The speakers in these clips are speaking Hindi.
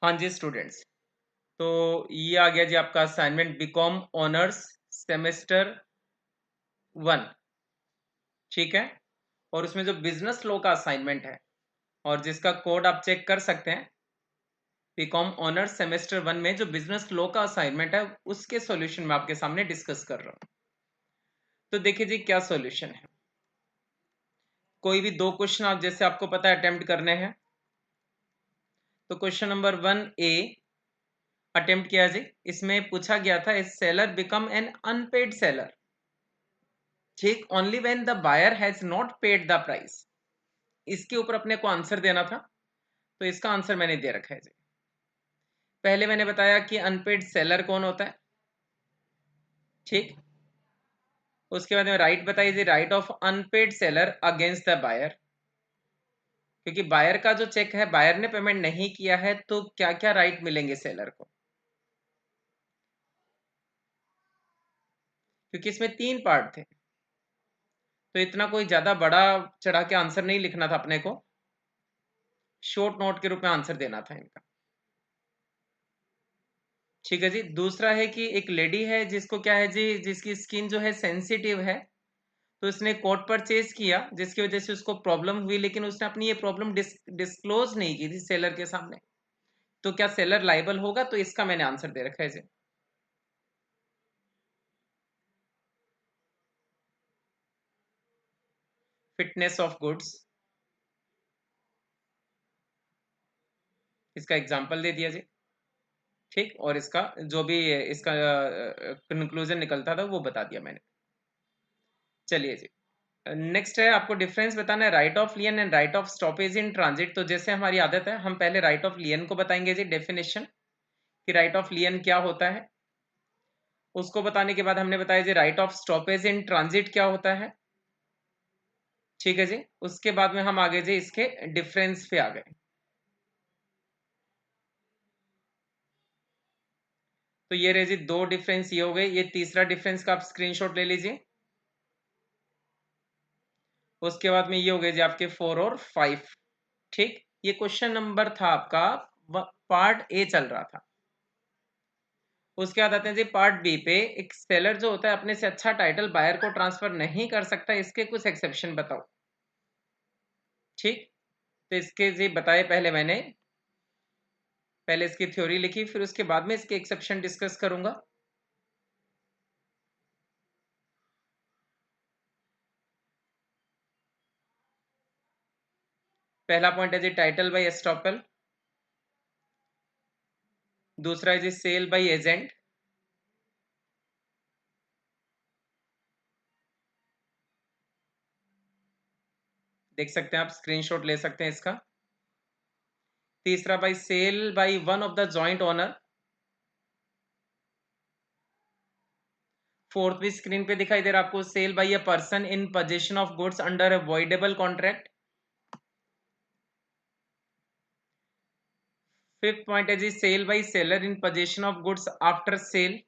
हाँ जी स्टूडेंट्स, तो ये आ गया जी आपका असाइनमेंट बीकॉम ऑनर्स सेमेस्टर 1। ठीक है। और उसमें जो बिजनेस लॉ का असाइनमेंट है और जिसका कोड आप चेक कर सकते हैं, बीकॉम ऑनर्स सेमेस्टर 1 में जो बिजनेस लॉ का असाइनमेंट है उसके सॉल्यूशन में आपके सामने डिस्कस कर रहा हूं। तो देखिए जी क्या सॉल्यूशन है। कोई भी दो क्वेश्चन आप जैसे आपको पता है अटेम्प्ट करने हैं। तो क्वेश्चन नंबर 1A अटेम्प्ट किया जी। इसमें पूछा गया था, is seller become an unpaid seller ठीक only when the buyer has not paid the price. इसके ऊपर अपने को आंसर देना था। तो इसका आंसर मैंने दे रखा है जी। पहले मैंने बताया कि अनपेड सेलर कौन होता है। ठीक। उसके बाद में राइट बताइए जी, right of unpaid seller against the buyer. क्योंकि बायर का जो चेक है, बायर ने पेमेंट नहीं किया है, तो क्या क्या राइट मिलेंगे सेलर को। क्योंकि इसमें 3 पार्ट थे, तो इतना कोई ज्यादा बड़ा चढ़ा के आंसर नहीं लिखना था अपने को। शॉर्ट नोट के रूप में आंसर देना था इनका। ठीक है जी। दूसरा है कि एक लेडी है जिसको क्या है जी, जिसकी स्किन जो है सेंसिटिव है, तो उसने कोट परचेज किया जिसकी वजह से उसको प्रॉब्लम हुई, लेकिन उसने अपनी ये प्रॉब्लम डिस्क्लोज नहीं की थी सेलर के सामने। तो क्या सेलर लाइबल होगा? तो इसका मैंने आंसर दे रखा है जी। फिटनेस ऑफ गुड्स, इसका एग्जांपल दे दिया जी। ठीक। और इसका जो भी इसका कंक्लूजन निकलता था वो बता दिया मैंने। चलिए जी। नेक्स्ट है, आपको डिफरेंस बताना है right of लियन and right of stoppage in transit. तो जैसे हमारी आदत है, हम पहले राइट ऑफ लियन को बताएंगे जी, डेफिनेशन कि राइट ऑफ लियन क्या होता है। उसको बताने के बाद हमने बताया जी right of stoppage in transit क्या होता है। ठीक है जी। उसके बाद में हम आगे जी इसके डिफरेंस पे आ गए। तो ये रहे जी दो डिफरेंस, ये हो गए। ये तीसरा डिफरेंस का आप स्क्रीनशॉट ले लीजिए। उसके बाद में ये हो गए जी आपके 4 और 5। ठीक। ये क्वेश्चन नंबर था आपका, पार्ट ए चल रहा था। उसके बाद आते हैं जी पार्ट बी पे। एक सेलर जो होता है अपने से अच्छा टाइटल बायर को ट्रांसफर नहीं कर सकता, इसके कुछ एक्सेप्शन बताओ। ठीक। तो इसके जी बताए पहले मैंने, पहले इसकी थ्योरी लिखी, फिर उसके बाद में इसके एक्सेप्शन डिस्कस करूंगा। पहला पॉइंट है जी टाइटल बाय एस्टॉपल। दूसरा है जी सेल बाय एजेंट। देख सकते हैं आप, स्क्रीनशॉट ले सकते हैं इसका। तीसरा by sale by one of the joint owner. Fourth भी स्क्रीन पे दिखाई दे रहा है आपको, sale by a person in position of goods under a voidable contract. Fifth point है जी sale by seller in position of goods after sale.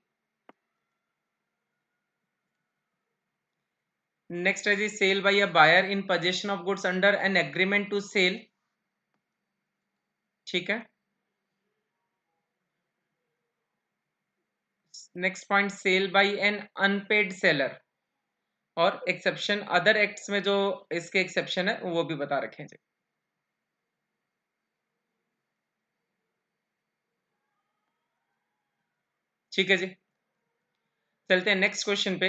Next है जी sale by a buyer in position of goods under an agreement to sell. ठीक है। Next point sale by an unpaid seller. और एक्सेप्शन अदर एक्ट्स में जो इसके एक्सेप्शन है वो भी बता रखे हैं जी। ठीक है जी। चलते हैं नेक्स्ट क्वेश्चन पे।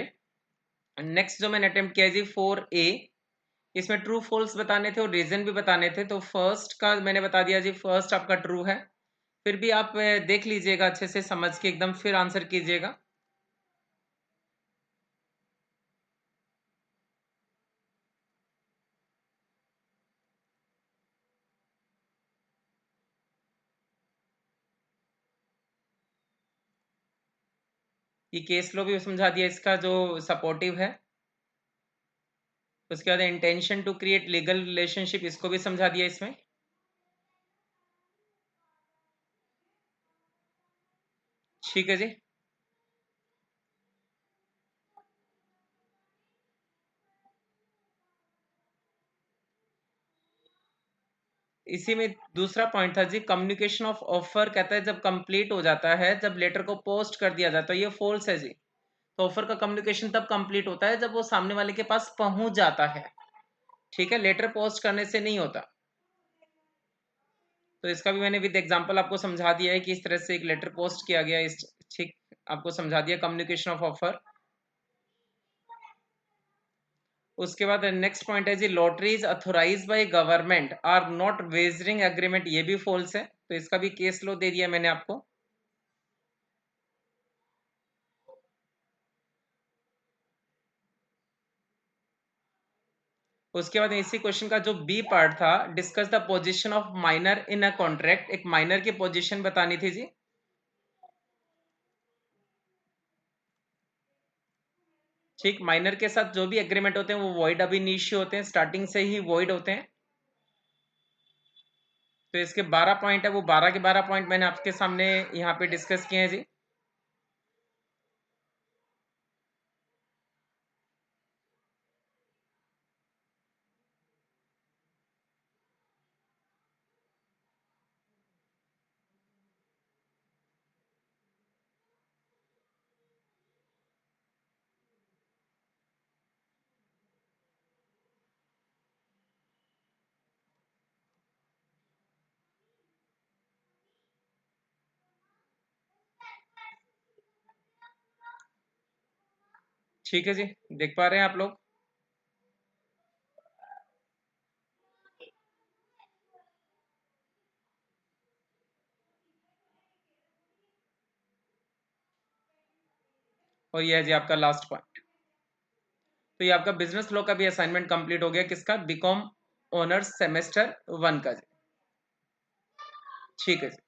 नेक्स्ट जो मैंने अटेम्प्ट किया जी 4A। इसमें ट्रू फॉल्स बताने थे और रीजन भी बताने थे। तो फर्स्ट का मैंने बता दिया जी, फर्स्ट आपका ट्रू है। फिर भी आप देख लीजिएगा अच्छे से समझ के एकदम, फिर आंसर कीजिएगा। ये केस लो भी समझा दिया इसका जो सपोर्टिव है। उसके बाद intention to create legal relationship, इसको भी समझा दिया इसमें। ठीक है जी। इसी में दूसरा पॉइंट था जी, कम्युनिकेशन ऑफ ऑफर कहता है जब कंप्लीट हो जाता है, जब लेटर को पोस्ट कर दिया जाता है, ये फॉल्स है जी। तो ऑफर का कम्युनिकेशन तब कंप्लीट होता है जब वो सामने वाले के पास पहुंच जाता है, ठीक है, लेटर पोस्ट करने से नहीं होता। तो इसका भी मैंने विद एग्जांपल आपको समझा दिया है कि इस तरह से एक लेटर पोस्ट किया गया इस, ठीक, आपको समझा दिया कम्युनिकेशन ऑफ ऑफर। उसके बाद नेक्स्ट पॉइंट है जी, lotteries authorise by government are not wagering agreement, ये भी फॉल्स है। तो इसका भी केस लो दे दिया मैंने आपको। उसके बाद इसी क्वेश्चन का जो बी पार्ट था, discuss the position of minor in a contract, एक माइनर की पोजीशन बतानी थी जी। ठीक, माइनर के साथ जो भी एग्रीमेंट होते हैं वो वॉइड अब इनिशियो होते हैं, स्टार्टिंग से ही वॉइड होते हैं। तो इसके 12 पॉइंट है, वो 12 के 12 पॉइंट मैंने आपके सामने यहाँ पे डिस्कस किए हैं जी। ठीक है जी, देख पा रहे हैं आप लोग? और ये है जी आपका लास्ट पॉइंट। तो ये आपका बिजनेस लॉ का भी असाइनमेंट कंप्लीट हो गया, किसका? बीकॉम ऑनर्स सेमेस्टर 1 का जी। ठीक है जी।